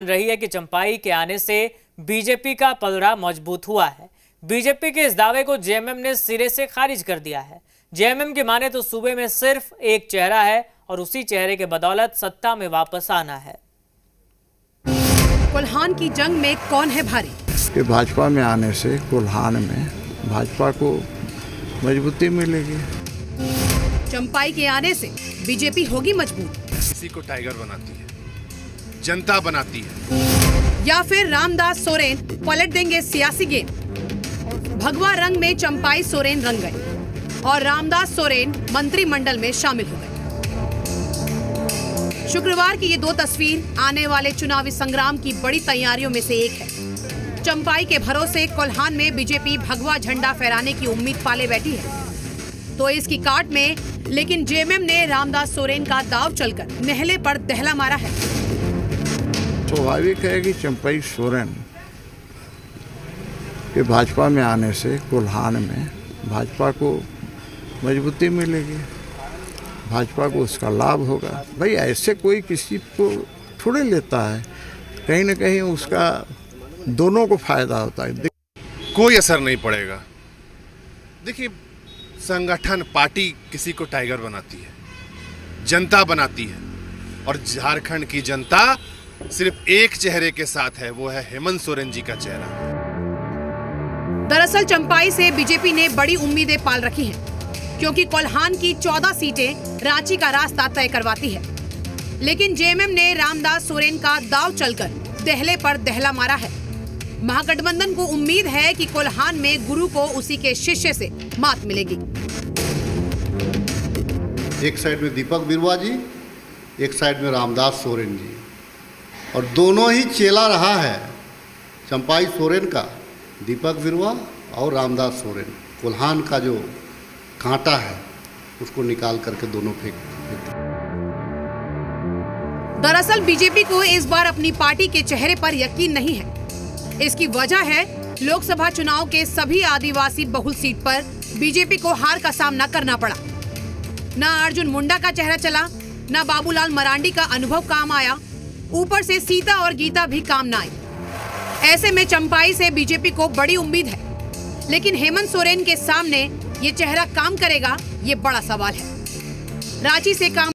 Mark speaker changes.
Speaker 1: रही है कि चंपाई के आने से बीजेपी का पलड़ा मजबूत हुआ है। बीजेपी के इस दावे को जेएमएम ने सिरे से खारिज कर दिया है। जेएमएम की माने तो सूबे में सिर्फ एक चेहरा है और उसी चेहरे के बदौलत सत्ता में वापस आना है।
Speaker 2: कोल्हान की जंग में कौन है भारी?
Speaker 3: कि भाजपा में आने से कोल्हान में भाजपा को मजबूती मिलेगी।
Speaker 2: चंपाई के आने से बीजेपी होगी मजबूत।
Speaker 4: किसी को टाइगर बनाती है, जनता बनाती है।
Speaker 2: या फिर रामदास सोरेन पलट देंगे सियासी गेम। भगवा रंग में चंपाई सोरेन रंग गए और रामदास सोरेन मंत्रिमंडल में शामिल हो गए। शुक्रवार की ये दो तस्वीर आने वाले चुनावी संग्राम की बड़ी तैयारियों में से एक है। चंपाई के भरोसे कोल्हान में बीजेपी भगवा झंडा फहराने की उम्मीद पाले बैठी है तो इसकी काट में, लेकिन जेएमएम ने रामदास सोरेन का दाव चलकर नहले पर दहला मारा है।
Speaker 3: स्वाभाविक है कि चंपाई सोरेन के भाजपा में आने से कोल्हान में भाजपा को मजबूती मिलेगी, भाजपा को उसका लाभ होगा। भाई ऐसे कोई किसी को थोड़े लेता है, कहीं ना कहीं उसका दोनों को फायदा होता है।
Speaker 4: कोई असर नहीं पड़ेगा। देखिए, संगठन पार्टी किसी को टाइगर बनाती है, जनता बनाती है और झारखंड की जनता सिर्फ एक चेहरे के साथ है, वो है हेमंत सोरेन जी का चेहरा।
Speaker 2: दरअसल चंपाई से बीजेपी ने बड़ी उम्मीदें पाल रखी हैं, क्योंकि कोल्हान की 14 सीटें रांची का रास्ता तय करवाती है। लेकिन जेएमएम ने रामदास सोरेन का दाव चलकर दहले पर दहला मारा है। महागठबंधन को उम्मीद है कि कोल्हान में गुरु को उसी के शिष्य से मात मिलेगी।
Speaker 5: एक साइड में दीपक बिरुआ जी, एक साइड में रामदास सोरेन जी, और दोनों ही चेला रहा है चंपाई सोरेन का, दीपक बिरुआ और रामदास सोरेन। कोल्हान का जो कांटा है उसको निकाल करके दोनों फेंक देते।
Speaker 2: दरअसल बीजेपी को इस बार अपनी पार्टी के चेहरे पर यकीन नहीं है। इसकी वजह है लोकसभा चुनाव के सभी आदिवासी बहुल सीट पर बीजेपी को हार का सामना करना पड़ा। ना अर्जुन मुंडा का चेहरा चला, ना बाबूलाल मरांडी का अनुभव काम आया, ऊपर से सीता और गीता भी काम ना आई। ऐसे में चंपाई से बीजेपी को बड़ी उम्मीद है, लेकिन हेमंत सोरेन के सामने ये चेहरा काम करेगा, ये बड़ा सवाल है। रांची से काम